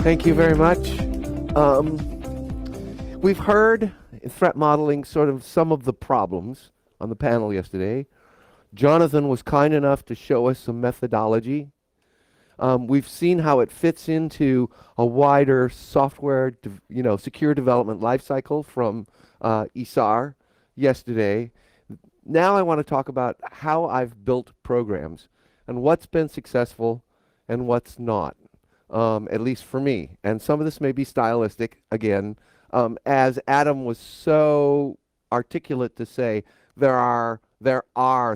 Thank you very much. Um, we've heard in threat modeling sort of some of the problems on the panel yesterday. Jonathan was kind enough to show us some methodology. We've seen how it fits into a wider software, secure development lifecycle from ESAR yesterday. Now I want to talk about how I've built programs and what's been successful and what's not, at least for me. And some of this may be stylistic again, as Adam was so articulate to say there are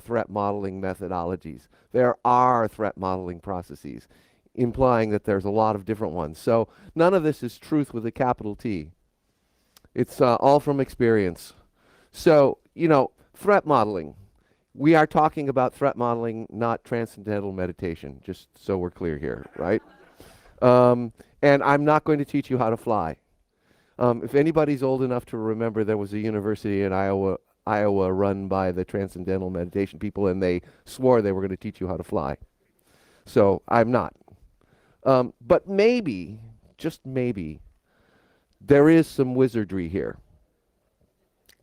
threat modeling methodologies. There are threat modeling processes, implying that there's a lot of different ones. So none of this is truth with a capital T. It's all from experience. So, threat modeling. We are talking about threat modeling, not transcendental meditation, just so we're clear here, right? And I'm not going to teach you how to fly. If anybody's old enough to remember, there was a university in Iowa run by the transcendental meditation people, and they swore they were going to teach you how to fly. So I'm not. But maybe, just maybe, there is some wizardry here.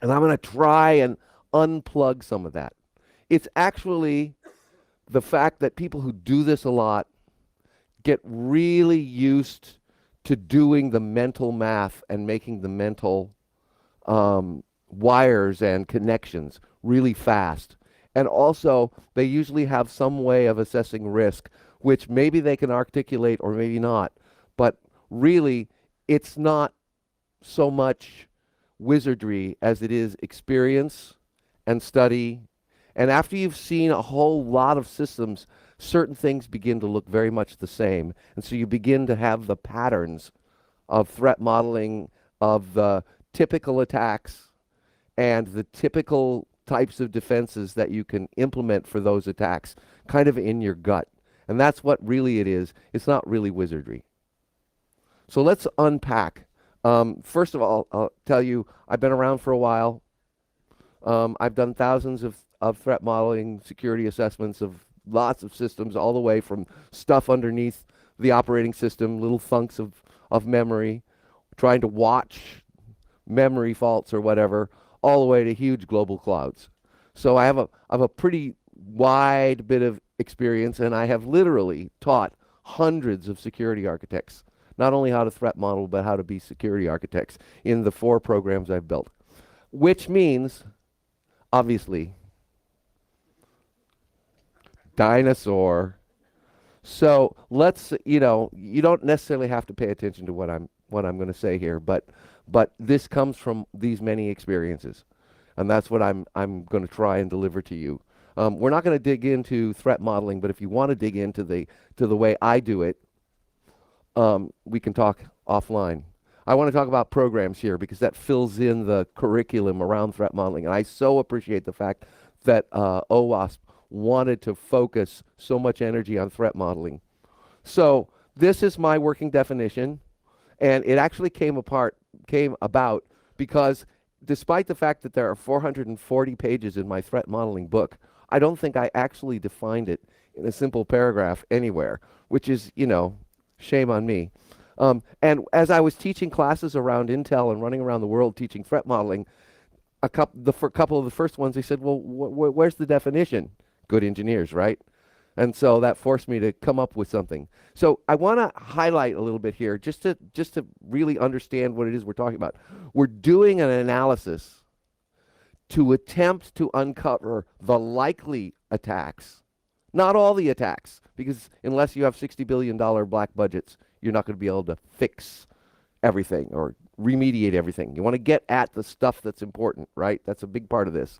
And I'm going to try and unplug some of that. It's actually the fact that people who do this a lot get really used to doing the mental math and making the mental wires and connections really fast. And also, they usually have some way of assessing risk, which maybe they can articulate or maybe not. But really, it's not so much wizardry as it is experience and study. And after you've seen a whole lot of systems, certain things begin to look very much the same. And so you begin to have the patterns of threat modeling, of the typical attacks, and the typical types of defenses that you can implement for those attacks kind of in your gut. And that's what really it is. It's not really wizardry. So let's unpack. First of all, I'll tell you, I've been around for a while. I've done thousands of threat modeling, security assessments of lots of systems, all the way from stuff underneath the operating system, little thunks of memory, trying to watch memory faults or whatever, all the way to huge global clouds. So I have a pretty wide bit of experience, and I have literally taught hundreds of security architects, not only how to threat model, but how to be security architects in the 4 programs I've built. Which means, obviously, dinosaur. So let's, you don't necessarily have to pay attention to what I'm going to say here, but this comes from these many experiences, and that's what I'm going to try and deliver to you. We're not going to dig into threat modeling, but if you want to dig into the way I do it, we can talk offline. I want to talk about programs here because that fills in the curriculum around threat modeling, and I so appreciate the fact that OWASP wanted to focus so much energy on threat modeling. So this is my working definition, and it actually came about because despite the fact that there are 440 pages in my threat modeling book, I don't think I actually defined it in a simple paragraph anywhere, which is, shame on me. And as I was teaching classes around Intel and running around the world teaching threat modeling, a couple of the first ones, they said, well, where's the definition? Good engineers, right? And so that forced me to come up with something. So I want to highlight a little bit here just to really understand what it is we're talking about. We're doing an analysis to attempt to uncover the likely attacks, not all the attacks, because unless you have $60 billion black budgets, you're not going to be able to fix everything or remediate everything. You want to get at the stuff that's important, right? That's a big part of this.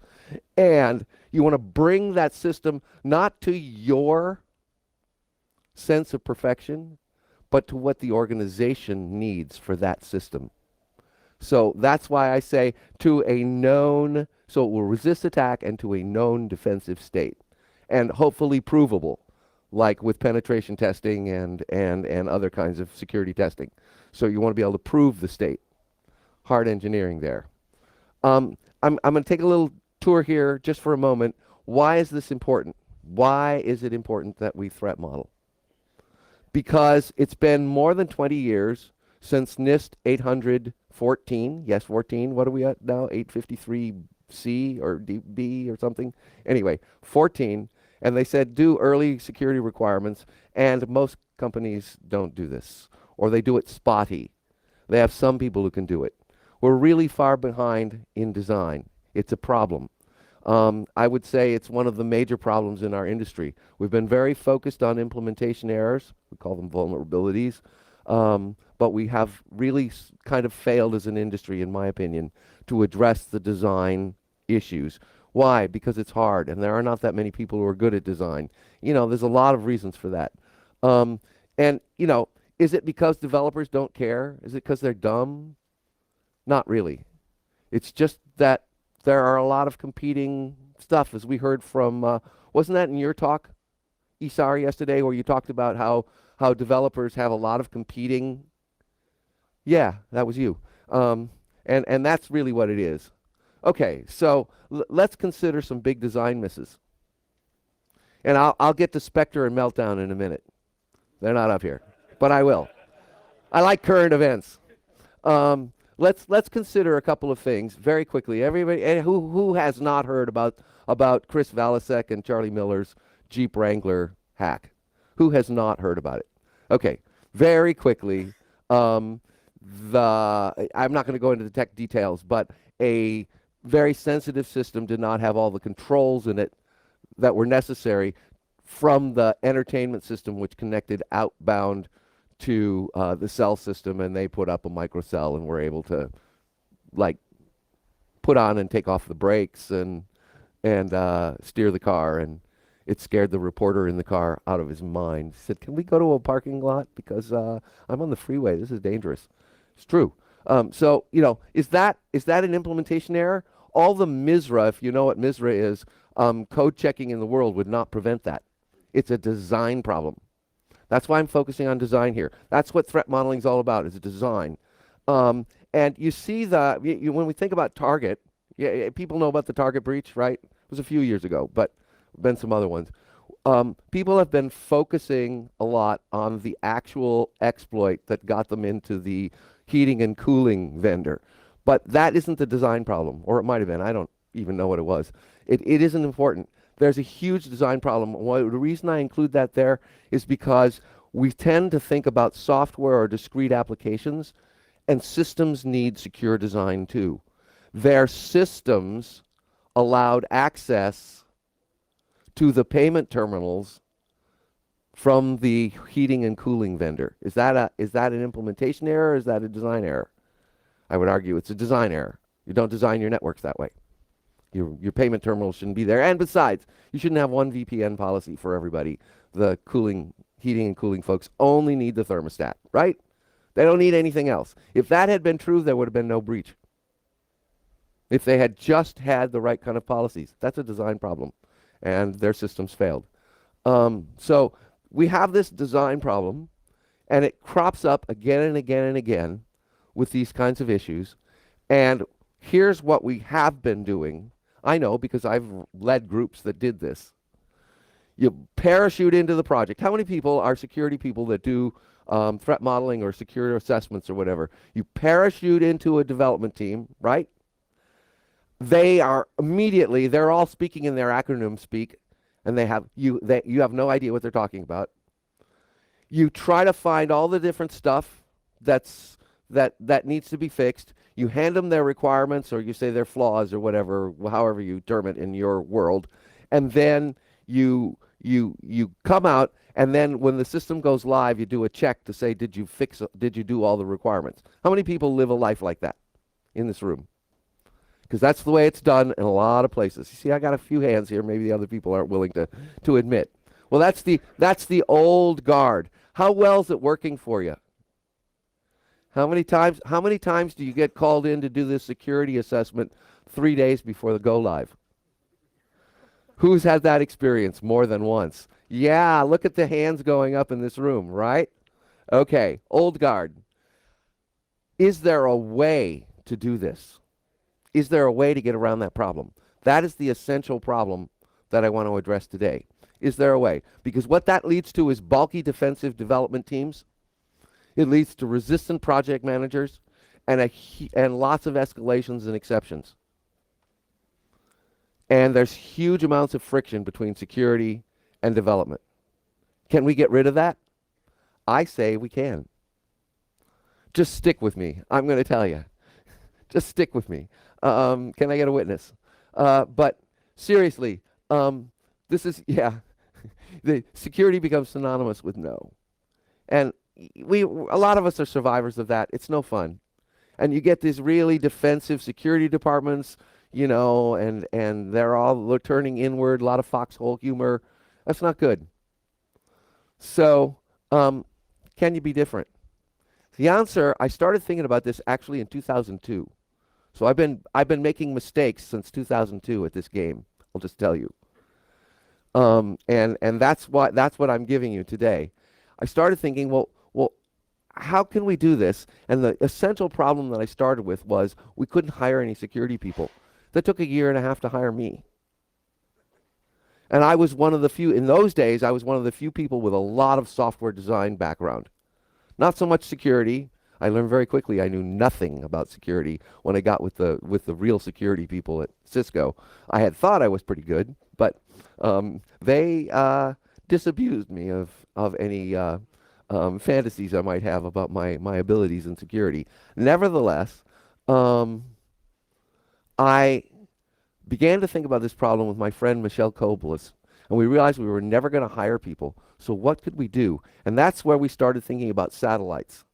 And you want to bring that system not to your sense of perfection, but to what the organization needs for that system. So that's why I say to a known, so it will resist attack and to a known defensive state, and hopefully provable, like with penetration testing and other kinds of security testing. So you want to be able to prove the state. Hard engineering there. I'm going to take a little tour here just for a moment. Why is this important? Why is it important that we threat model? because it's been more than 20 years since NIST 814. Yes, 14. What are we at now? 853C or B or something? Anyway, 14. And they said do early security requirements. And most companies don't do this, or they do it spotty. They have some people who can do it. We're really far behind in design. It's a problem. I would say it's one of the major problems in our industry. We've been very focused on implementation errors. We call them vulnerabilities. But we have really kind of failed as an industry, in my opinion, to address the design issues. Why? Because it's hard, and there are not that many people who are good at design. There's a lot of reasons for that. And, is it because developers don't care? Is it because they're dumb? Not really. It's just that there are a lot of competing stuff, as we heard from, wasn't that in your talk, Isar, yesterday, where you talked about how developers have a lot of competing? Yeah, that was you. And that's really what it is. Okay, so let's consider some big design misses. And I'll get to Spectre and Meltdown in a minute. They're not up here, but I will. I like current events. Let's consider a couple of things very quickly. Everybody who has not heard about Chris Valasek and Charlie Miller's Jeep Wrangler hack? Who has not heard about it? Okay, very quickly. I'm not going to go into the tech details, but a very sensitive system did not have all the controls in it that were necessary from the entertainment system, which connected outbound to the cell system, and they put up a microcell and were able to put on and take off the brakes and steer the car, and it scared the reporter in the car out of his mind. He said, "Can we go to a parking lot, because I'm on the freeway. This is dangerous." It's true. So is that an implementation error? All the MISRA, if you know what MISRA is, code checking in the world would not prevent that. It's a design problem. That's why I'm focusing on design here. That's what threat modeling is all about, is design. And you see when we think about Target, people know about the Target breach, right? It was a few years ago, but been some other ones. People have been focusing a lot on the actual exploit that got them into the heating and cooling vendor. But that isn't the design problem, or it might have been. I don't even know what it was. It isn't important. There's a huge design problem. The reason I include that there is because we tend to think about software or discrete applications, and systems need secure design too. Their systems allowed access to the payment terminals from the heating and cooling vendor. Is that an implementation error, or is that a design error? I would argue it's a design error. You don't design your networks that way. Your payment terminals shouldn't be there. And besides, you shouldn't have one VPN policy for everybody. The heating and cooling folks only need the thermostat, right? They don't need anything else. If that had been true, there would have been no breach. If they had just had the right kind of policies. That's a design problem, and their systems failed. So we have this design problem, and it crops up again and again and again with these kinds of issues. And here's what we have been doing. I know, because I've led groups that did this. You parachute into the project. How many people are security people that do threat modeling or security assessments or whatever? You parachute into a development team, right? They are immediately, they're all speaking in their acronym speak, and you have no idea what they're talking about. You try to find all the different stuff that needs to be fixed. You hand them their requirements, or you say their flaws, or whatever, however you term it in your world, and then you come out, and then when the system goes live, you do a check to say, did you do all the requirements? How many people live a life like that in this room? Because that's the way it's done in a lot of places. You see, I got a few hands here. Maybe the other people aren't willing to admit. Well, that's the old guard. How well is it working for you? How many times do you get called in to do this security assessment 3 days before the go live? Who's had that experience more than once? Yeah, look at the hands going up in this room, right? Okay, old guard. Is there a way to do this? Is there a way to get around that problem? That is the essential problem that I want to address today. Is there a way? Because what that leads to is bulky defensive development teams. It leads to resistant project managers and lots of escalations and exceptions. And there's huge amounts of friction between security and development. Can we get rid of that? I say we can. Just stick with me. I'm going to tell you. Just stick with me. Can I get a witness? But seriously, this is, yeah, the security becomes synonymous with no. And a lot of us are survivors of that. It's no fun. And you get these really defensive security departments, you know, and they're turning inward, a lot of foxhole humor. That's not good. So, can you be different? The answer, I started thinking about this actually in 2002. So I've been making mistakes since 2002 at this game. I'll just tell you. And that's what I'm giving you today. I started thinking, well, how can we do this? And the essential problem that I started with was we couldn't hire any security people. That took 1.5 years to hire me. And I was one of the few, in those days, I was one of the few people with a lot of software design background. Not so much security. I learned very quickly I knew nothing about security when I got with the real security people at Cisco. I had thought I was pretty good, but they disabused me of any fantasies I might have about my abilities in security. Nevertheless, I began to think about this problem with my friend Michelle Koblis, and we realized we were never going to hire people. So what could we do? And that's where we started thinking about satellites.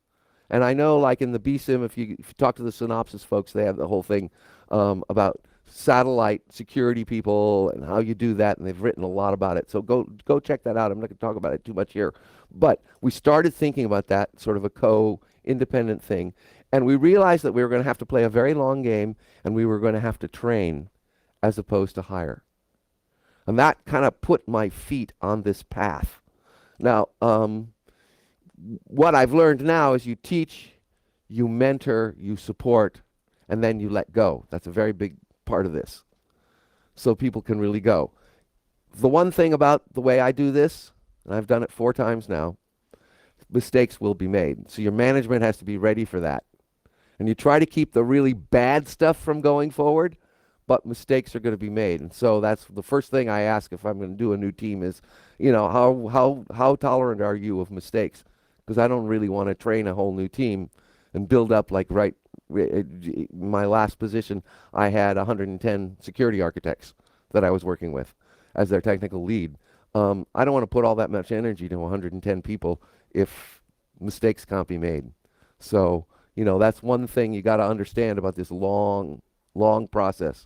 And I know, like in the BSIM, if you talk to the Synopsys folks, they have the whole thing about satellite security people and how you do that, and they've written a lot about it. So go check that out. I'm not going to talk about it too much here. But we started thinking about that, sort of a co-independent thing. And we realized that we were going to have to play a very long game, and we were going to have to train as opposed to hire. And that kind of put my feet on this path. Now, what I've learned now is you teach, you mentor, you support, and then you let go. That's a very big part of this. So people can really go. The one thing about the way I do this, and I've done it 4 times now, mistakes will be made. So your management has to be ready for that. And you try to keep the really bad stuff from going forward, but mistakes are going to be made. And so that's the first thing I ask if I'm going to do a new team is, you know, how tolerant are you of mistakes? Because I don't really want to train a whole new team and build up like my last position, I had 110 security architects that I was working with as their technical lead. I don't want to put all that much energy to 110 people if mistakes can't be made. So, you know, that's one thing you got to understand about this long process.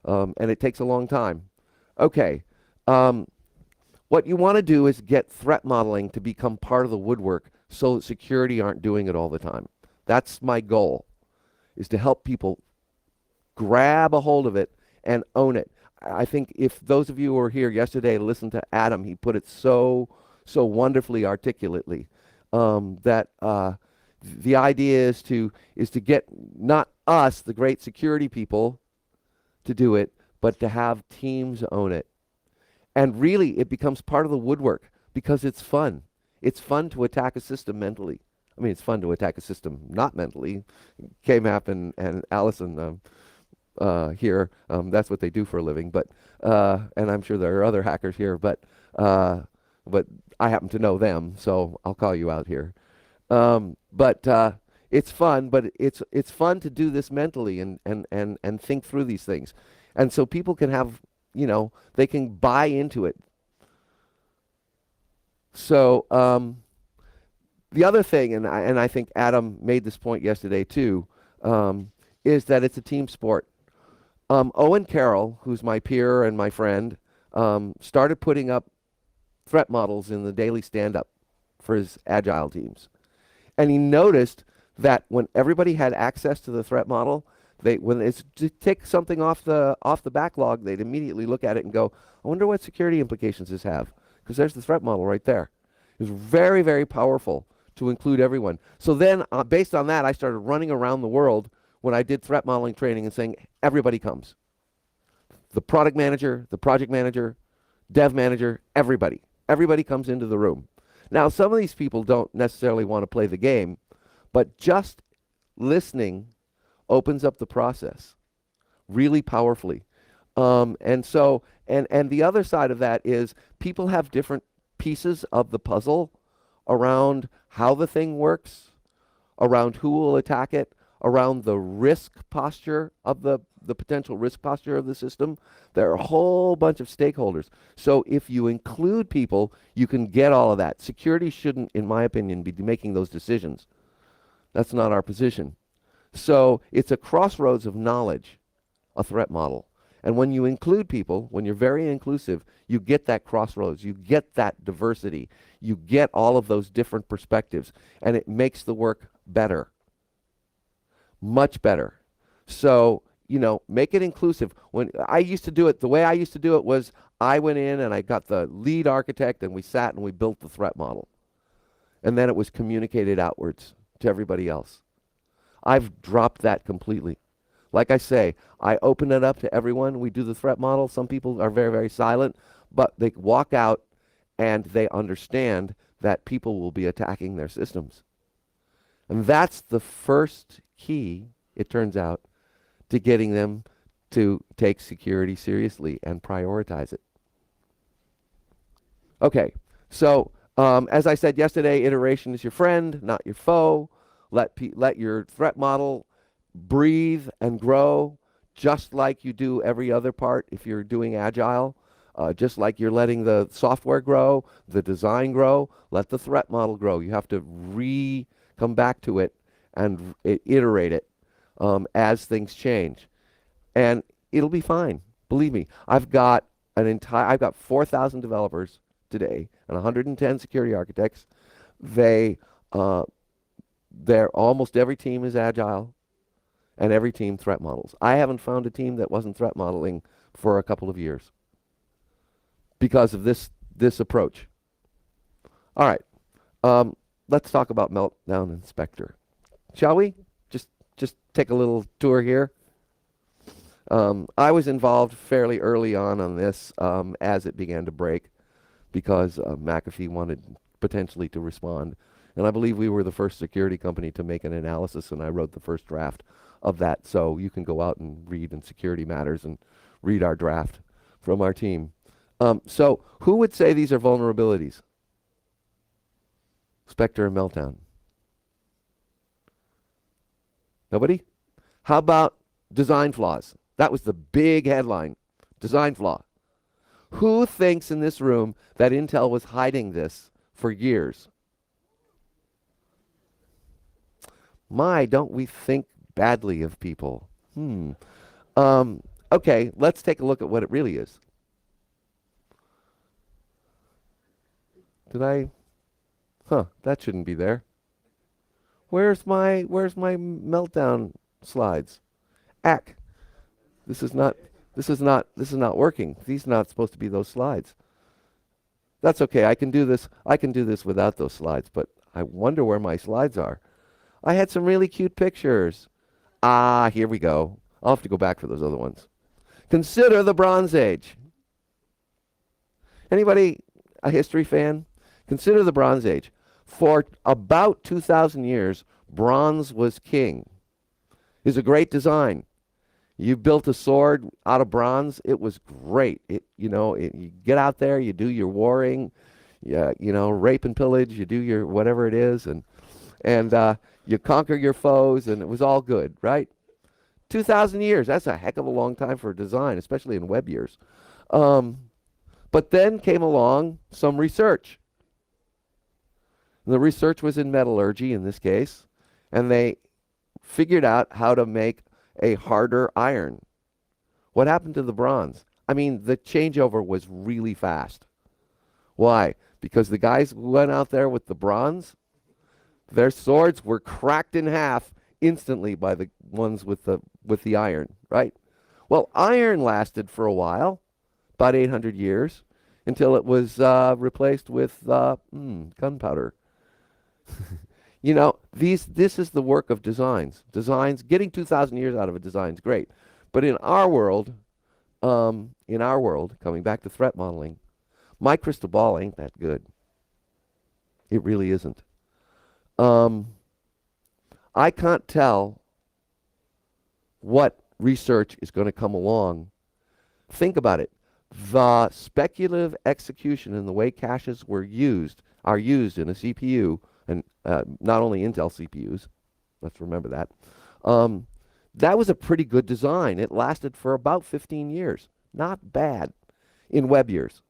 And it takes a long time. Okay. What you want to do is get threat modeling to become part of the woodwork so that security aren't doing it all the time. That's my goal, is to help people grab a hold of it and own it. I think if those of you who were here yesterday listened to Adam, he put it so wonderfully articulately, that the idea is to get not us, the great security people, to do it, but to have teams own it. And really, it becomes part of the woodwork because it's fun. It's fun to attack a system mentally. I mean, it's fun to attack a system not mentally. K-Map and Allison here, that's what they do for a living. But and I'm sure there are other hackers here, but I happen to know them, so I'll call you out here. But it's fun, but it's fun to do this mentally and think through these things. And so people can have, you know, they can buy into it. So the other thing, and I think Adam made this point yesterday too, is that it's a team sport. Owen Carroll, who's my peer and my friend, started putting up threat models in the daily stand-up for his agile teams. And he noticed that when everybody had access to the threat model, when it's to take something off the backlog, they'd immediately look at it and go, I wonder what security implications this have, because there's the threat model right there. It was very, very powerful to include everyone. So then, based on that, I started running around the world when I did threat modeling training and saying, everybody comes. The product manager, the project manager, dev manager, everybody. Everybody comes into the room. Now, some of these people don't necessarily want to play the game, but just listening opens up the process really powerfully. And the other side of that is people have different pieces of the puzzle around how the thing works, around who will attack it, around the risk posture of the potential risk posture of the system. There are a whole bunch of stakeholders. So if you include people, you can get all of that. Security shouldn't, in my opinion, be making those decisions. That's not our position. So it's a crossroads of knowledge, a threat model. And when you include people, when you're very inclusive, you get that crossroads, you get that diversity, you get all of those different perspectives, and it makes the work better, much better. So, make it inclusive. When I used to do it, the way I used to do it was I went in and I got the lead architect and we sat and we built the threat model. And then it was communicated outwards to everybody else. I've dropped that completely. Like I say, I open it up to everyone. We do the threat model. Some people are very, very silent, but they walk out and they understand that people will be attacking their systems. And that's the first key, it turns out, to getting them to take security seriously and prioritize it. Okay, so as I said yesterday, iteration is your friend, not your foe. Let your threat model breathe and grow just like you do every other part if you're doing agile. Just like you're letting the software grow, the design grow, let the threat model grow. You have to come back to it and iterate it as things change. And it'll be fine. Believe me, I've got 4,000 developers today and 110 security architects. They're almost every team is agile. And every team threat models. I haven't found a team that wasn't threat modeling for a couple of years because of this approach. All right, let's talk about Meltdown Inspector, shall we? Just take a little tour here. I was involved fairly early on this as it began to break because McAfee wanted potentially to respond. And I believe we were the first security company to make an analysis, and I wrote the first draft of that. So you can go out and read in Security Matters and read our draft from our team. So who would say these are vulnerabilities? Spectre and Meltdown. Nobody? How about design flaws? That was the big headline. Design flaw. Who thinks in this room that Intel was hiding this for years? My, don't we think badly of people? Okay, let's take a look at what it really is. That shouldn't be there. Where's my meltdown slides? Ack. This is not working. These are not supposed to be those slides. That's okay. I can do this without those slides, but I wonder where my slides are. I had some really cute pictures. Here we go. I'll have to go back for those other ones. Consider the Bronze Age. Anybody a history fan? Consider the Bronze Age. For about 2,000 years, bronze was king. It's a great design. You built a sword out of bronze. It was great. You get out there, you do your warring, rape and pillage, you do your whatever it is, and you conquer your foes, and it was all good, right? 2,000 years, that's a heck of a long time for design, especially in web years. But then came along some research. The research was in metallurgy in this case, and they figured out how to make a harder iron. What happened to the bronze? I mean, the changeover was really fast. Why? Because the guys who went out there with the bronze, their swords were cracked in half instantly by the ones with the iron, right? Well, iron lasted for a while, about 800 years, until it was replaced with gunpowder. This is the work of designs. Getting 2,000 years out of a design is great. But in our world, coming back to threat modeling, My crystal ball ain't that good. It really isn't. Um, I can't tell what research is going to come along. Think about it. The speculative execution and the way caches are used in a CPU, and not only Intel CPUs. Let's remember that. Um, that was a pretty good design. It lasted for about 15 years. Not bad in web years.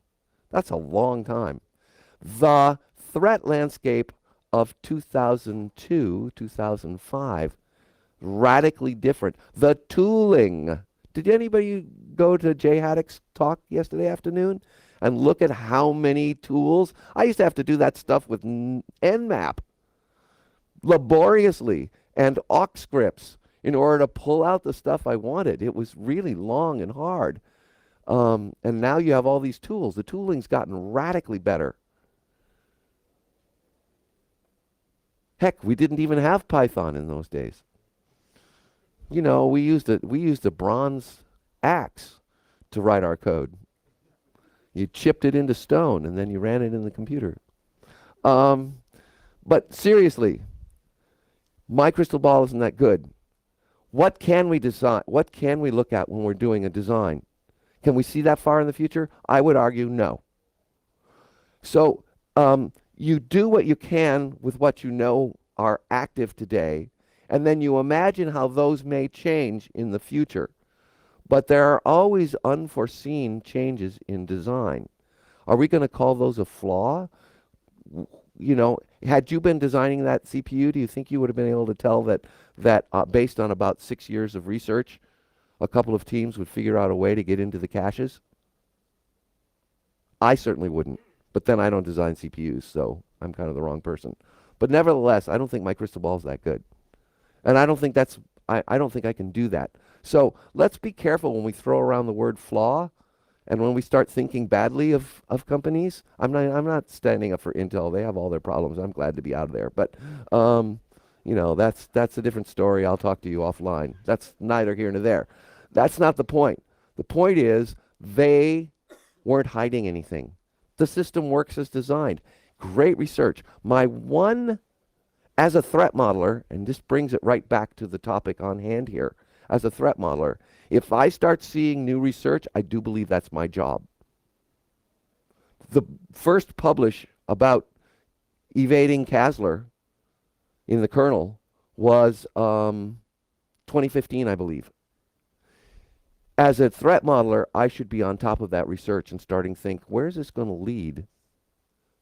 That's a long time. The threat landscape of 2002, 2005, radically different. The tooling. Did anybody go to Jay Haddock's talk yesterday afternoon and look at how many tools? I used to have to do that stuff with Nmap laboriously and awk scripts in order to pull out the stuff I wanted. It was really long and hard. And now you have all these tools. The tooling's gotten radically better. Heck, we didn't even have Python in those days. You know, we used a bronze axe to write our code. You chipped it into stone and then you ran it in the computer. But seriously, my crystal ball isn't that good. What can we design? What can we look at when we're doing a design? Can we see that far in the future? I would argue no. So you do what you can with what you know are active today, and then you imagine how those may change in the future. But there are always unforeseen changes in design. Are we going to call those a flaw? You know, had you been designing that CPU, do you think you would have been able to tell that based on about 6 years of research, a couple of teams would figure out a way to get into the caches? I certainly wouldn't. But then I don't design CPUs, so I'm kind of the wrong person. But nevertheless, I don't think my crystal ball is that good. And I don't think I don't think I can do that. So let's be careful when we throw around the word flaw and when we start thinking badly of companies. I'm not standing up for Intel. They have all their problems. I'm glad to be out of there. But you know, that's a different story. I'll talk to you offline. That's neither here nor there. That's not the point. The point is they weren't hiding anything. The system works as designed. Great research. My one, as a threat modeler, and this brings it right back to the topic on hand here, as a threat modeler, if I start seeing new research, I do believe that's my job. The first publish about evading Kasler in the kernel was 2015, I believe. As a threat modeler, I should be on top of that research and starting to think, where's this going to lead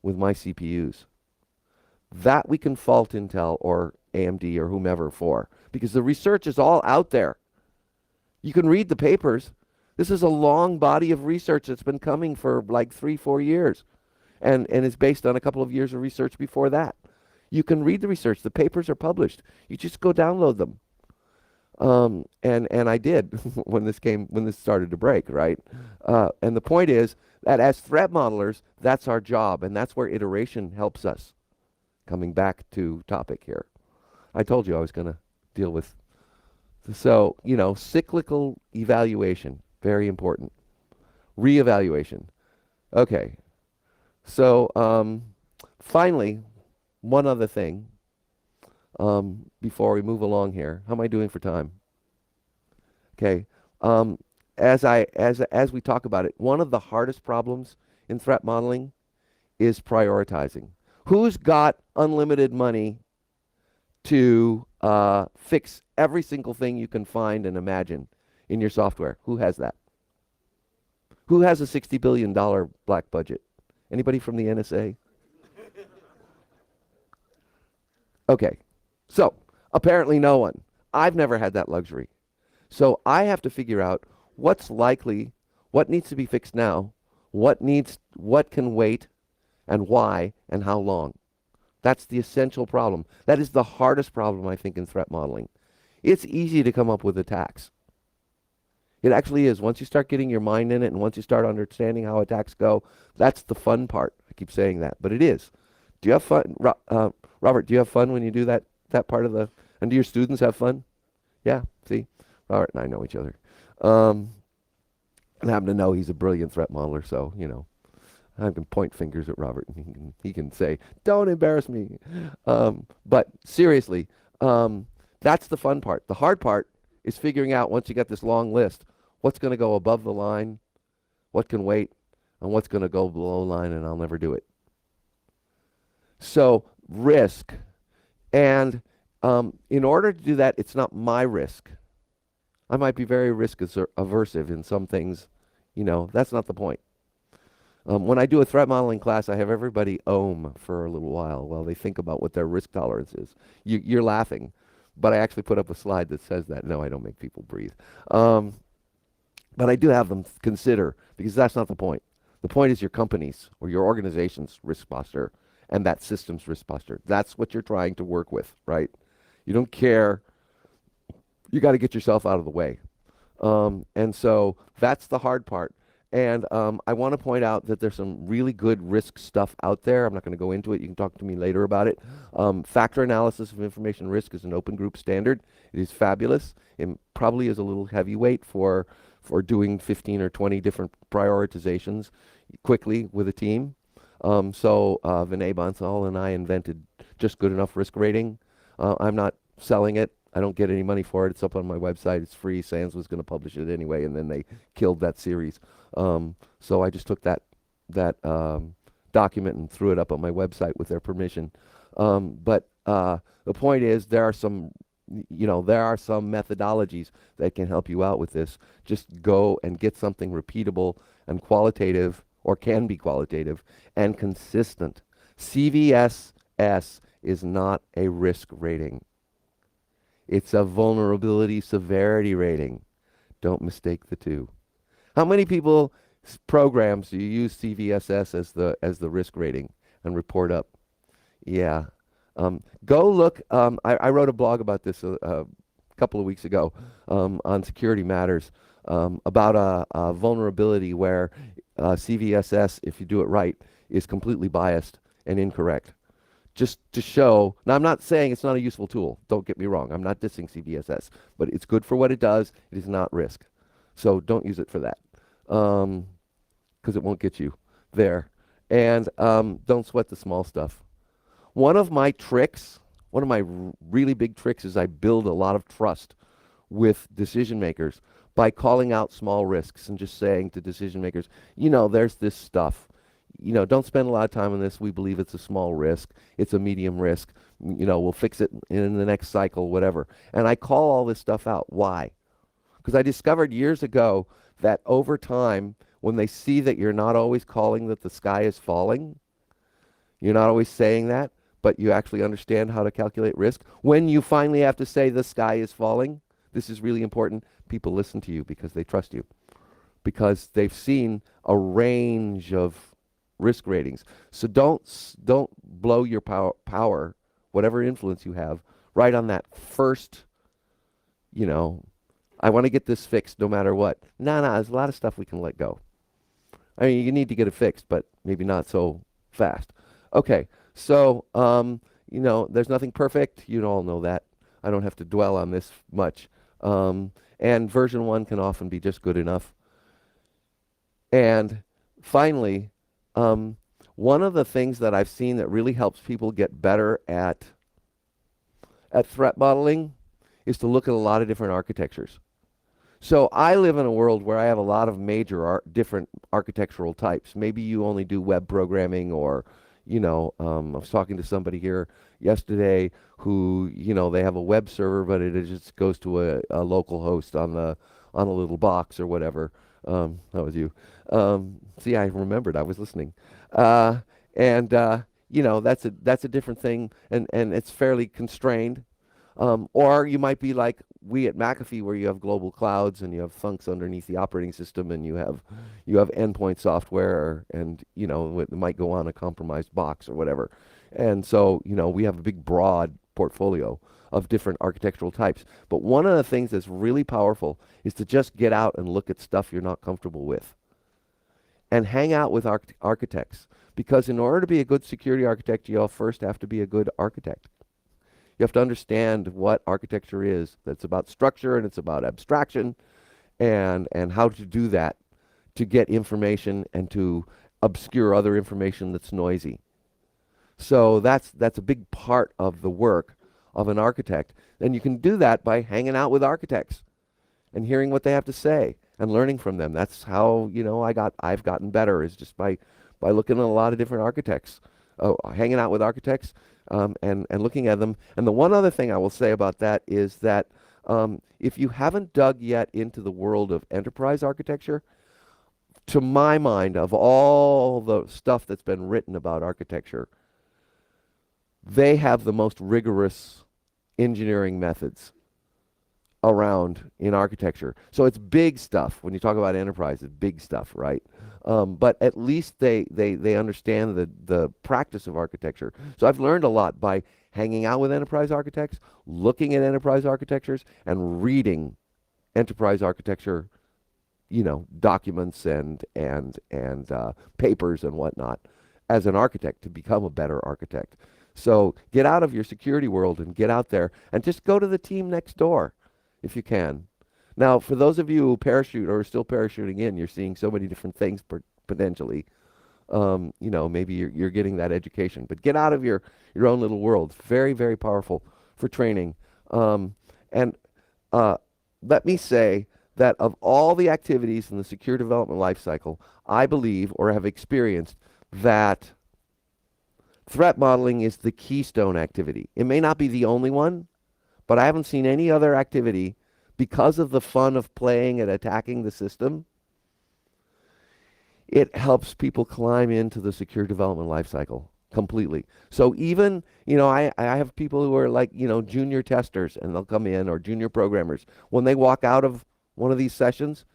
with my CPUs? That we can fault Intel or AMD or whomever for, because the research is all out there. You can read the papers. This is a long body of research that's been coming for like 3-4 years, and it's based on a couple of years of research before that. You can read the research. The papers are published. You just go download them. And I did when this started to break, right? And the point is that as threat modelers, that's our job, and that's where iteration helps us. Coming back to topic here. I told you I was going to deal with. So, you know, cyclical evaluation, very important. Reevaluation. Okay. So, finally, one other thing before we move along here. How am I doing for time? Okay. As we talk about it, one of the hardest problems in threat modeling is prioritizing. Who's got unlimited money to fix every single thing you can find and imagine in your software? Who has that? Who has a $60 billion black budget? Anybody from the NSA? Okay. So, apparently no one. I've never had that luxury. So I have to figure out what's likely, what needs to be fixed now, what can wait, and why, and how long. That's the essential problem. That is the hardest problem, I think, in threat modeling. It's easy to come up with attacks. It actually is. Once you start getting your mind in it and once you start understanding how attacks go, that's the fun part. I keep saying that, but it is. Do you have fun? Robert, do you have fun when you do that part of the, and do your students have fun? Yeah, see? Robert and I know each other. And happen to know he's a brilliant threat modeler, so, you know. I can point fingers at Robert and he can say, don't embarrass me. But seriously, that's the fun part. The hard part is figuring out once you get this long list, what's going to go above the line, what can wait, and what's going to go below the line, and I'll never do it. So risk. And in order to do that, it's not my risk. I might be very risk aversive in some things. That's not the point. When I do a threat modeling class, I have everybody ohm for a little while they think about what their risk tolerance is. You're laughing, but I actually put up a slide that says that. No, I don't make people breathe. But I do have them consider, because that's not the point. The point is your company's or your organization's risk posture and that system's risk posture. That's what you're trying to work with, right? You don't care. You got to get yourself out of the way. And so that's the hard part. And I want to point out that there's some really good risk stuff out there. I'm not going to go into it. You can talk to me later about it. Factor analysis of information risk is an open group standard. It is fabulous. It probably is a little heavyweight for doing 15 or 20 different prioritizations quickly with a team. So Vinay Bansal and I invented just good enough risk rating. I'm not selling it. I don't get any money for it. It's up on my website. It's free. Sans was going to publish it anyway, and then they killed that series. So I just took that document and threw it up on my website with their permission. But the point is, there are some methodologies that can help you out with this. Just go and get something repeatable and qualitative, or can be qualitative and consistent. CVSS is not a risk rating. It's a vulnerability severity rating. Don't mistake the two. How many programs do you use CVSS as the risk rating and report up? Yeah. Go look. I wrote a blog about this a couple of weeks ago on Security Matters about a vulnerability where CVSS, if you do it right, is completely biased and incorrect. Just to show. Now, I'm not saying it's not a useful tool. Don't get me wrong. I'm not dissing CVSS, but it's good for what it does. It is not risk. So don't use it for that, because it won't get you there. And don't sweat the small stuff. One of my really big tricks is I build a lot of trust with decision makers by calling out small risks and just saying to decision makers, there's this stuff. Don't spend a lot of time on this. We believe it's a small risk. It's a medium risk. We'll fix it in the next cycle, whatever. And I call all this stuff out. Why? Because I discovered years ago that over time, when they see that you're not always calling that the sky is falling, you're not always saying that, but you actually understand how to calculate risk. When you finally have to say the sky is falling, this is really important. People listen to you because they trust you, because they've seen a range of risk ratings. So don't blow your power, whatever influence you have, right on that first, I want to get this fixed no matter what. No, there's a lot of stuff we can let go. I mean, you need to get it fixed, but maybe not so fast. Okay, so, there's nothing perfect. You all know that. I don't have to dwell on this much. And version 1 can often be just good enough. And finally, one of the things that I've seen that really helps people get better at threat modeling is to look at a lot of different architectures. So I live in a world where I have a lot of major different architectural types. Maybe you only do web programming, or, I was talking to somebody here yesterday who, they have a web server, but it just goes to a local host on a little box or whatever. That was you. See, I remembered. I was listening. And that's a different thing, and it's fairly constrained. Or you might be like we at McAfee, where you have global clouds and you have funks underneath the operating system, and you have endpoint software, and it might go on a compromised box or whatever. And so we have a big broad portfolio of different architectural types. But one of the things that's really powerful is to just get out and look at stuff you're not comfortable with, and hang out with architects. Because in order to be a good security architect, you first have to be a good architect. You have to understand what architecture is. That's about structure, and it's about abstraction, and how to do that to get information and to obscure other information that's noisy. So that's a big part of the work of an architect. And you can do that by hanging out with architects and hearing what they have to say and learning from them. That's how, I've gotten better, is just by looking at a lot of different architects, hanging out with architects, and looking at them. And the one other thing I will say about that is that if you haven't dug yet into the world of enterprise architecture, to my mind, of all the stuff that's been written about architecture, they have the most rigorous engineering methods around in architecture. So it's big stuff. When you talk about enterprise, it's big stuff, right? But at least they understand the practice of architecture. So I've learned a lot by hanging out with enterprise architects, looking at enterprise architectures, and reading enterprise architecture, documents and papers and whatnot as an architect to become a better architect. So get out of your security world and get out there and just go to the team next door if you can. Now, for those of you who parachute or are still parachuting in, you're seeing so many different things potentially. Maybe you're getting that education, but get out of your own little world. Very, very powerful for training. And let me say that of all the activities in the secure development lifecycle, I believe or have experienced that threat modeling is the keystone activity. It may not be the only one, but I haven't seen any other activity, because of the fun of playing and attacking the system. It helps people climb into the secure development lifecycle completely. So even, I have people who are like, junior testers, and they'll come in, or junior programmers. When they walk out of one of these sessions,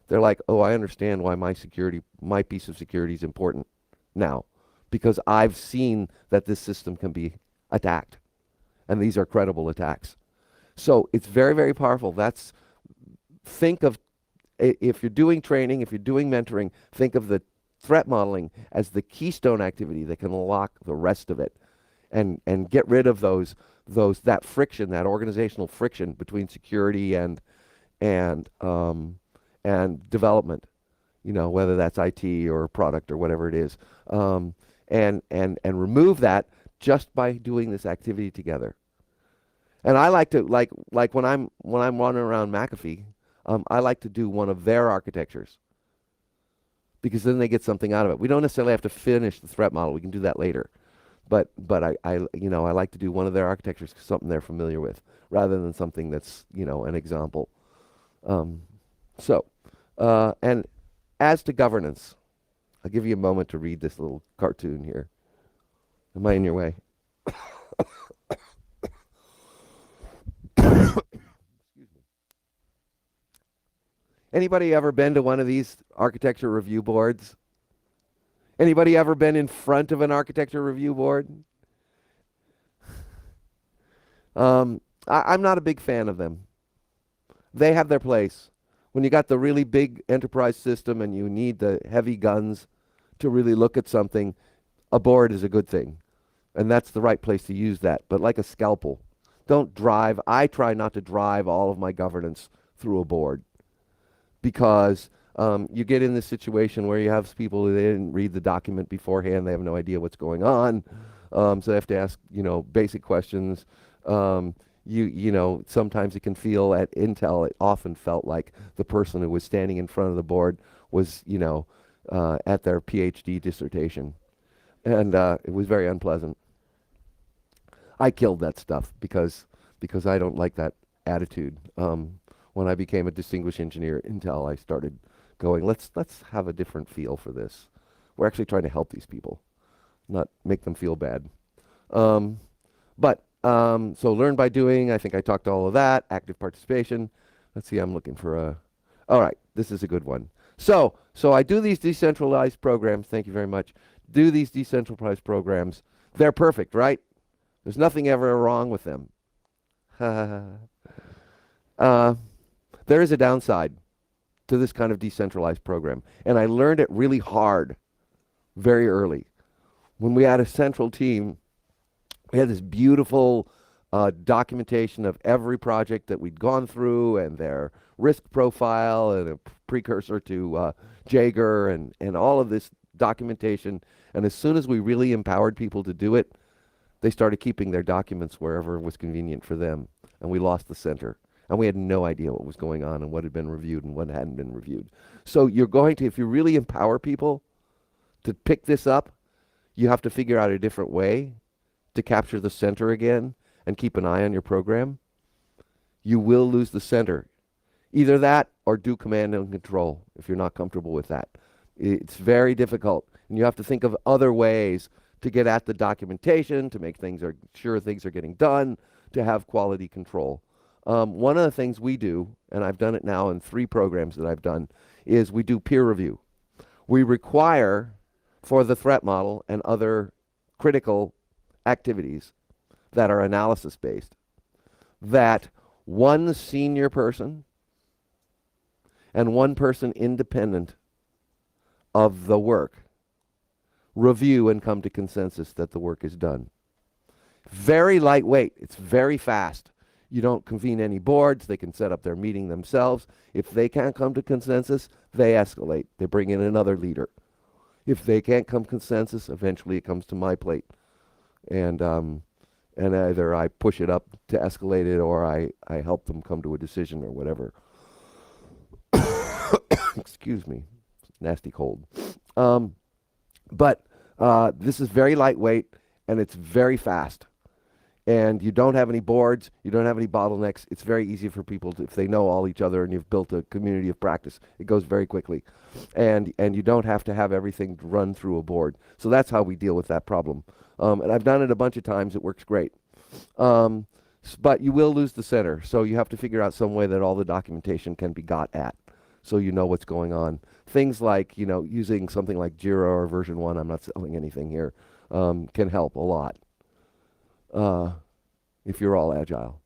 they're like, oh, I understand why my piece of security is important now, because I've seen that this system can be attacked, and these are credible attacks. So it's very, very powerful. Think of, if you're doing training, if you're doing mentoring, think of the threat modeling as the keystone activity that can unlock the rest of it, and get rid of that friction, that organizational friction between security and development, whether that's IT or product or whatever it is, and remove that just by doing this activity together. And I like to, like when I'm running around McAfee, I like to do one of their architectures, because then they get something out of it. We don't necessarily have to finish the threat model. We can do that later. But I like to do one of their architectures, something they're familiar with, rather than something that's, an example. And as to governance, I'll give you a moment to read this little cartoon here. Am I in your way? Anybody ever been to one of these architecture review boards? Anybody ever been in front of an architecture review board? I'm not a big fan of them. They have their place. When you got the really big enterprise system and you need the heavy guns to really look at something, a board is a good thing. And that's the right place to use that. But like a scalpel, I try not to drive all of my governance through a board, because you get in this situation where you have people who they didn't read the document beforehand. They have no idea what's going on. So they have to ask, basic questions. Sometimes it can feel, at Intel, it often felt like the person who was standing in front of the board was, at their PhD dissertation. And it was very unpleasant. I killed that stuff because I don't like that attitude. When I became a distinguished engineer at Intel, I started going, let's have a different feel for this. We're actually trying to help these people, not make them feel bad. So learn by doing, I think I talked all of that. Active participation. Let's see, I'm looking for all right, this is a good one. So I do these decentralized programs. Thank you very much. Do these decentralized programs. They're perfect, right? There's nothing ever wrong with them. There is a downside to this kind of decentralized program, and I learned it really hard very early. When we had a central team, we had this beautiful documentation of every project that we'd gone through and their risk profile and a precursor to Jaeger and all of this documentation, and as soon as we really empowered people to do it, they started keeping their documents wherever was convenient for them, and we lost the center. And we had no idea what was going on and what had been reviewed and what hadn't been reviewed. So you're going to, if you really empower people to pick this up, you have to figure out a different way to capture the center again and keep an eye on your program. You will lose the center. Either that or do command and control if you're not comfortable with that. It's very difficult, and you have to think of other ways to get at the documentation, to make sure things are getting done, to have quality control. One of the things we do, and I've done it now in 3 programs that I've done, is we do peer review. We require for the threat model and other critical activities that are analysis based that one senior person and one person independent of the work review and come to consensus that the work is done. Very lightweight. It's very fast. You don't convene any boards. They can set up their meeting themselves. If they can't come to consensus, they escalate. They bring in another leader. If they can't come consensus, eventually it comes to my plate. And either I push it up to escalate it or I help them come to a decision or whatever. Excuse me. Nasty cold. But this is very lightweight and it's very fast. And you don't have any boards, you don't have any bottlenecks. It's very easy for people to, if they know all each other and you've built a community of practice, it goes very quickly. And you don't have to have everything run through a board. So that's how we deal with that problem. And I've done it a bunch of times. It works great. But you will lose the center. So you have to figure out some way that all the documentation can be got at, so you know what's going on. Things like, using something like Jira or version 1, I'm not selling anything here, can help a lot. If you're all agile.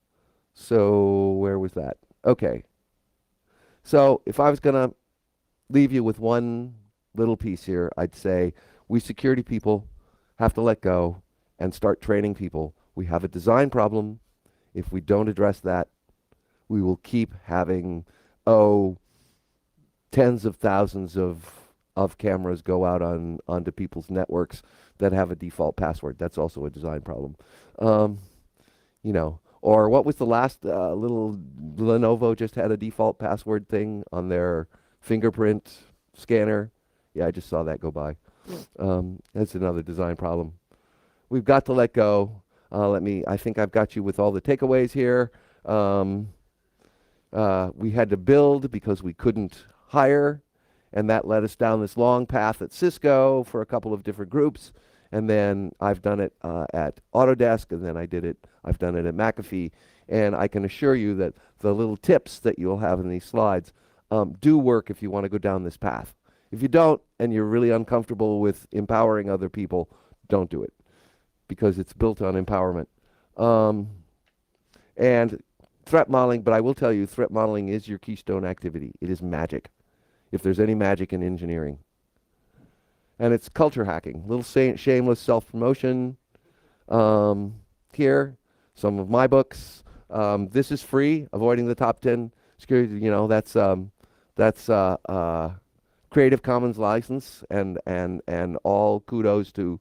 So where was that? Okay. So if I was going to leave you with one little piece here, I'd say we security people have to let go and start training people. We have a design problem. If we don't address that, we will keep having, tens of thousands of cameras go out onto people's networks that have a default password. That's also a design problem. Or what was the last little Lenovo just had a default password thing on their fingerprint scanner. Yeah, I just saw that go by. That's another design problem. We've got to let go. I think I've got you with all the takeaways here. We had to build because we couldn't hire, and that led us down this long path at Cisco for a couple of different groups. And then I've done it at Autodesk, and then I've done it at McAfee. And I can assure you that the little tips that you'll have in these slides do work if you want to go down this path. If you don't, and you're really uncomfortable with empowering other people, don't do it, because it's built on empowerment. And threat modeling, but I will tell you, threat modeling is your keystone activity. It is magic, if there's any magic in engineering. And it's culture hacking, little shameless self-promotion here. Some of my books. This is free, Avoiding the Top 10 Security. That's Creative Commons license, and all kudos to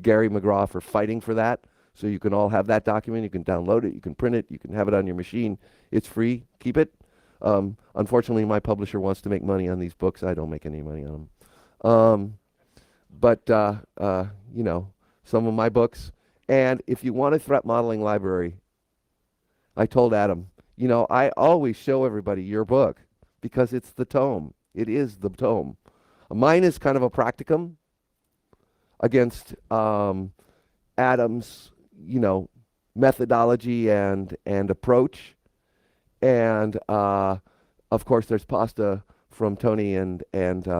Gary McGraw for fighting for that. So you can all have that document. You can download it. You can print it. You can have it on your machine. It's free. Keep it. Unfortunately, my publisher wants to make money on these books. I don't make any money on them. But some of my books. And if you want a threat modeling library, I told Adam, I always show everybody your book because it's the tome. It is the tome. Mine is kind of a practicum against Adam's, methodology and approach. And of course, there's Pasta from Tony and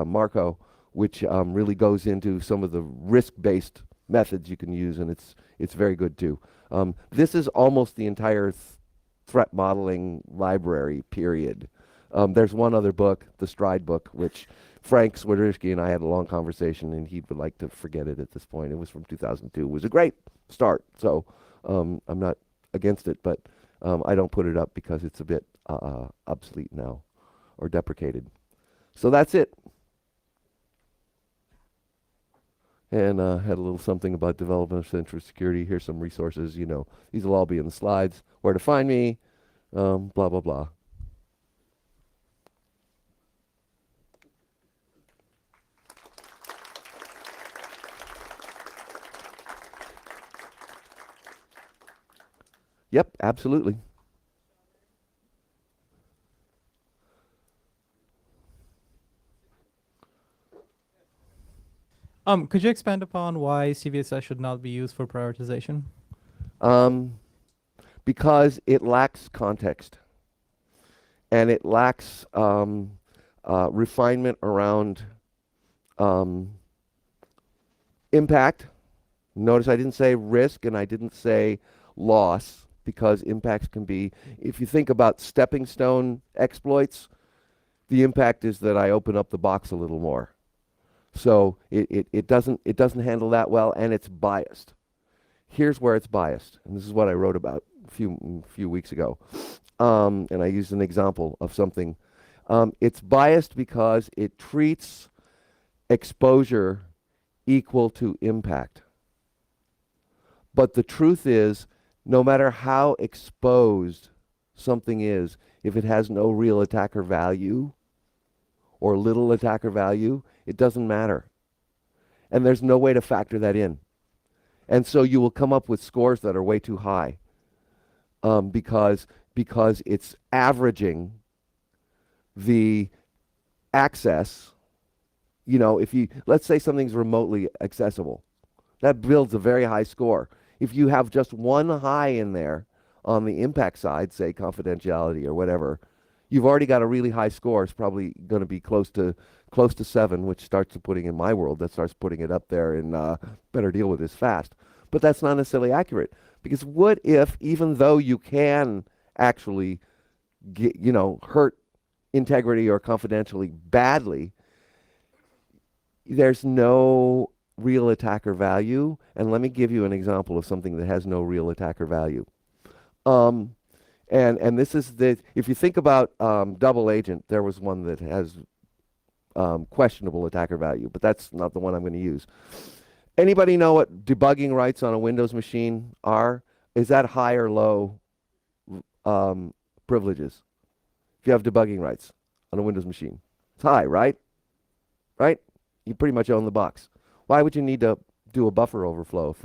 Marco, which really goes into some of the risk-based methods you can use, and it's very good too. This is almost the entire threat modeling library, period. There's one other book, the Stride book, which Frank Swiderski and I had a long conversation, and he would like to forget it at this point. It was from 2002. It was a great start, so I'm not against it, but I don't put it up because it's a bit obsolete now or deprecated. So that's it. and had a little something about developer-centric security. Here's some resources. You know, these will all be in the slides. Where to find me, blah, blah, blah. Yep, absolutely. Could you expand upon why CVSS should not be used for prioritization? Um, because it lacks context and it lacks refinement around um, impact. Notice I didn't say risk and I didn't say loss because impacts can be, if you think about stepping stone exploits, the impact is that I open up the box a little more. So it doesn't handle that well and it's biased. Here's where it's biased, and this is what I wrote about a few weeks ago. And I used an example of something. It's biased because it treats exposure equal to impact. But the truth is, no matter how exposed something is, if it has no real attacker value or little attacker value, it doesn't matter. And there's no way to factor that in. And so you will come up with scores that are way too high because it's averaging the access. You know, if you, let's say something's remotely accessible, that builds a very high score. If you have just one high in there on the impact side, say confidentiality or whatever, you've already got a really high score. It's probably going to be close to 7, which starts to putting in my world, that starts putting it up there in better deal with this fast. But that's not necessarily accurate because what if, even though you can actually hurt integrity or confidentially badly, there's no real attacker value. And let me give you an example of something that has no real attacker value. And this is if you think about double agent, there was one that has questionable attacker value, but that's not the one I'm going to use. Anybody know what debugging rights on a Windows machine are? Is that high or low privileges? If you have debugging rights on a Windows machine, it's high, right? Right? You pretty much own the box. Why would you need to do a buffer overflow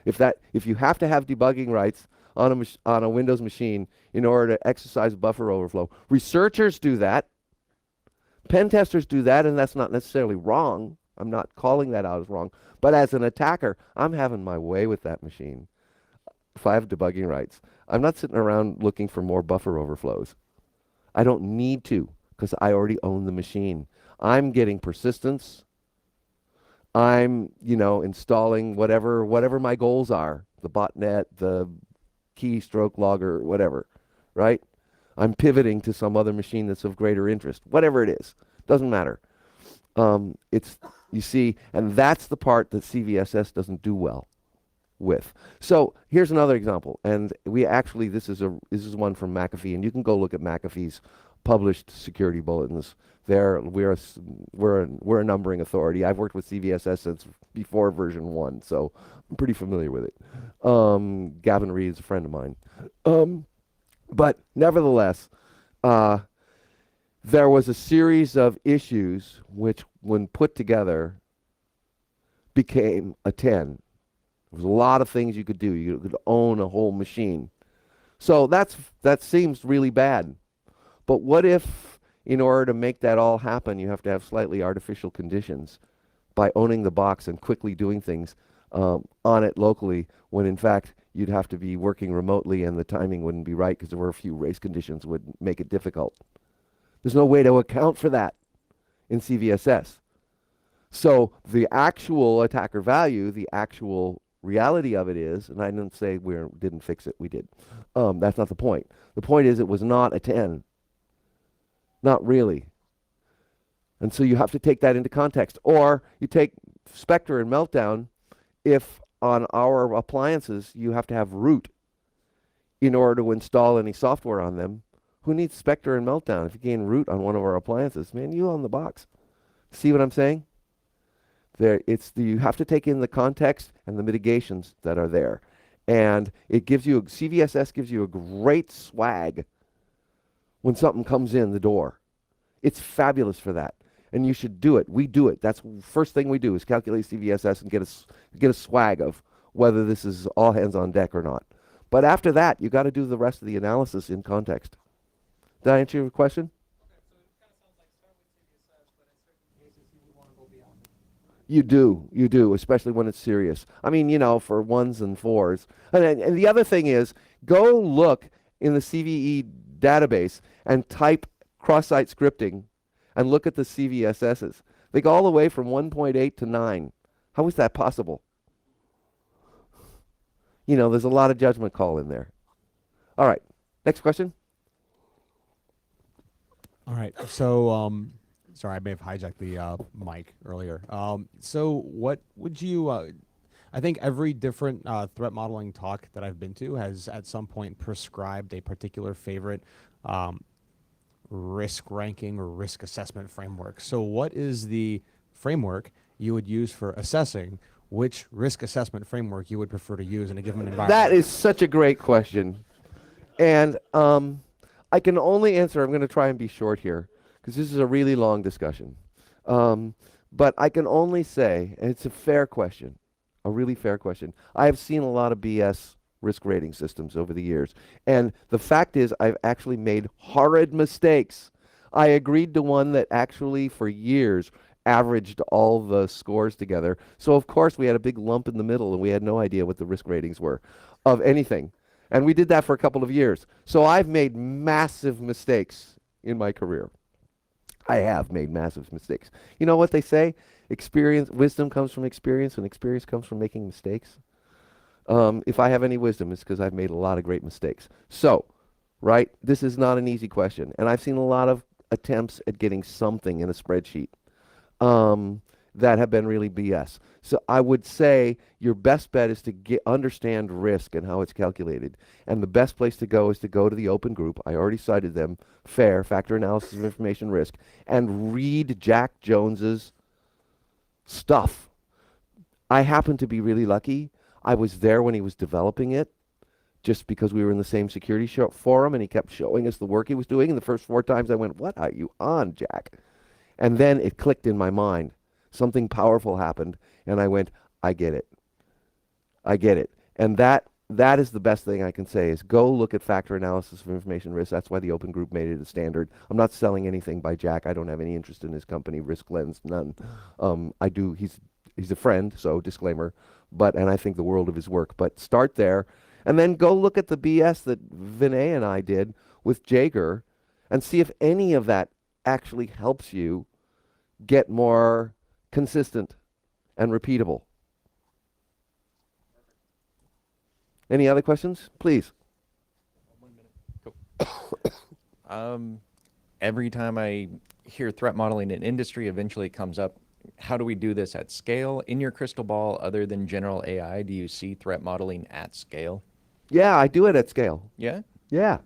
if you have to have debugging rights on a Windows machine in order to exercise buffer overflow? Researchers do that. Pen testers do that, and that's not necessarily wrong. I'm not calling that out as wrong. But as an attacker, I'm having my way with that machine. If I have debugging rights, I'm not sitting around looking for more buffer overflows. I don't need to because I already own the machine. I'm getting persistence. I'm, installing whatever my goals are, the botnet, the keystroke logger, whatever, right? I'm pivoting to some other machine that's of greater interest, whatever it is. Doesn't matter. You see, and that's the part that CVSS doesn't do well with. So here's another example, and this is one from McAfee, and you can go look at McAfee's published security bulletins. We're a numbering authority. I've worked with CVSS since before version 1, so I'm pretty familiar with it. Gavin Reed is a friend of mine. But nevertheless, there was a series of issues which, when put together, became a 10. There was a lot of things you could do. You could own a whole machine. So that seems really bad. But what if, in order to make that all happen, you have to have slightly artificial conditions by owning the box and quickly doing things on it locally, when in fact you'd have to be working remotely and the timing wouldn't be right because there were a few race conditions would make it difficult. There's no way to account for that in CVSS. So the actual attacker value, the actual reality of it is, and I didn't say we didn't fix it, we did. That's not the point. The point is it was not a 10. Not really. And so you have to take that into context. Or you take Spectre and Meltdown. If on our appliances you have to have root in order to install any software on them, who needs Spectre and Meltdown? If you gain root on one of our appliances, man, you own the box. See what I'm saying? You have to take in the context and the mitigations that are there. And it gives you, CVSS gives you a great swag when something comes in the door. It's fabulous for that. And you should do it. We do it. That's the first thing we do is calculate CVSS and get a swag of whether this is all hands on deck or not. But after that, you got to do the rest of the analysis in context. Did I answer your question? You do, especially when it's serious. I mean, for ones and fours. And the other thing is, go look in the CVE database and type cross-site scripting and look at the CVSSs. They go all the way from 1.8 to 9. How is that possible? There's a lot of judgment call in there. All right, next question. All right, so sorry, I may have hijacked the mic earlier. So what would you, I think every different threat modeling talk that I've been to has at some point prescribed a particular favorite risk ranking or risk assessment framework. So what is the framework you would use for assessing which risk assessment framework you would prefer to use in a given environment? That is such a great question. And I can only answer, I'm going to try and be short here, because this is a really long discussion. But I can only say, and it's a fair question, a really fair question. I have seen a lot of BS risk rating systems over the years. And the fact is, I've actually made horrid mistakes. I agreed to one that actually, for years, averaged all the scores together. So, of course, we had a big lump in the middle, and we had no idea what the risk ratings were of anything. And we did that for a couple of years. So I've made massive mistakes in my career. I have made massive mistakes. You know what they say? Wisdom comes from experience, and experience comes from making mistakes. If I have any wisdom, it's because I've made a lot of great mistakes. So, right, this is not an easy question. And I've seen a lot of attempts at getting something in a spreadsheet that have been really BS. So I would say your best bet is to understand risk and how it's calculated. And the best place to go is to go to the open group. I already cited them, FAIR, Factor Analysis of Information Risk, and read Jack Jones's stuff. I happen to be really lucky. I was there when he was developing it, just because we were in the same security forum, and he kept showing us the work he was doing. And the first 4 times I went, "What are you on, Jack?" And then it clicked in my mind. Something powerful happened, and I went, I get it. I get it. And that is the best thing I can say is go look at Factor Analysis of Information Risk. That's why the open group made it a standard. I'm not selling anything by Jack. I don't have any interest in his company, Risk Lens, none. I do. He's a friend, so disclaimer. And I think the world of his work. But start there, and then go look at the BS that Vinay and I did with Jaeger, and see if any of that actually helps you get more consistent and repeatable. Any other questions? Please. 1 minute. Cool. Every time I hear threat modeling in industry, eventually it comes up, how do we do this at scale? In your crystal ball, other than general AI, do you see threat modeling at scale? Yeah, I do it at scale. Yeah? Yeah,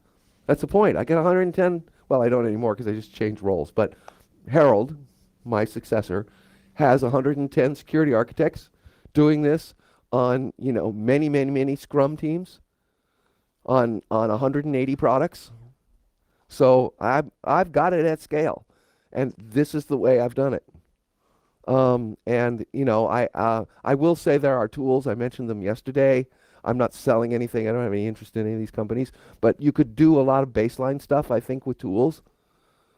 that's the point. I get 110, well, I don't anymore because I just changed roles, but Harold, my successor, has 110 security architects doing this on, many, many, many Scrum teams on 180 products. So I've got it at scale, and this is the way I've done it. I will say there are tools. I mentioned them yesterday. I'm not selling anything. I don't have any interest in any of these companies, but you could do a lot of baseline stuff, I think, with tools.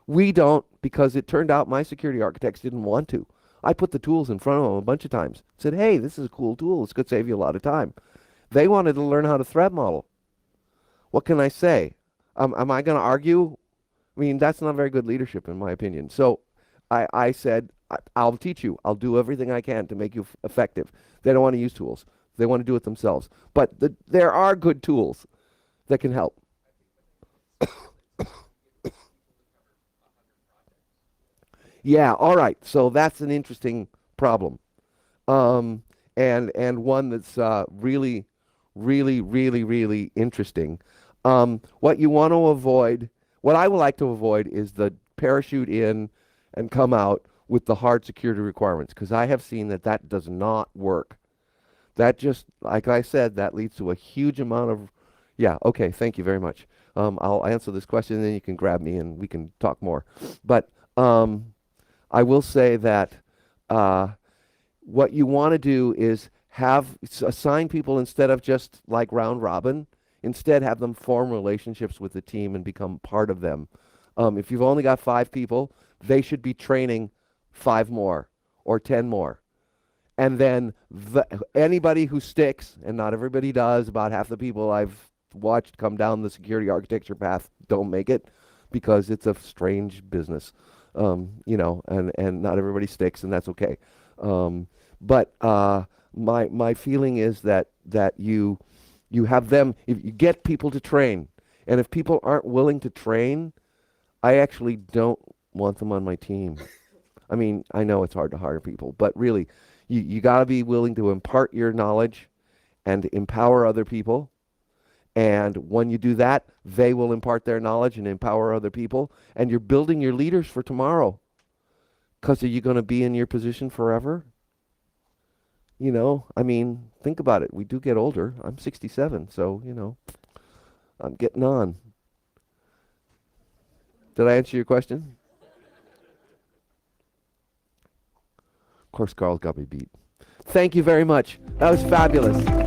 We don't, because it turned out my security architects didn't want to. I put the tools in front of them a bunch of times. Said, hey, this is a cool tool. This could save you a lot of time. They wanted to learn how to threat model. What can I say? Am I going to argue? I mean, that's not very good leadership, in my opinion. So I said, I'll teach you. I'll do everything I can to make you effective. They don't want to use tools. They want to do it themselves. But there are good tools that can help. Yeah, all right. So that's an interesting problem. And one that's really, really, really, really interesting. What you want to avoid, what I would like to avoid is the parachute in and come out with the hard security requirements, because I have seen that that does not work. That just, like I said, that leads to a huge amount of, yeah, okay, thank you very much. I'll answer this question, and then you can grab me and we can talk more. But I will say that what you want to do is assign people instead of just like round robin. Instead, have them form relationships with the team and become part of them. If you've only got 5 people, they should be training 5 more or 10 more. And then anybody who sticks, and not everybody does, about half the people I've watched come down the security architecture path don't make it because it's a strange business, you know, and not everybody sticks, and that's okay. But my feeling is that you have them, if you get people to train, and if people aren't willing to train, I actually don't want them on my team. I mean, I know it's hard to hire people, but really, you got to be willing to impart your knowledge and empower other people. And when you do that, they will impart their knowledge and empower other people. And you're building your leaders for tomorrow. Because are you going to be in your position forever? You know, I mean, think about it. We do get older. I'm 67, so, you know, I'm getting on. Did I answer your question? Of course, Carl's got me beat. Thank you very much. That was fabulous.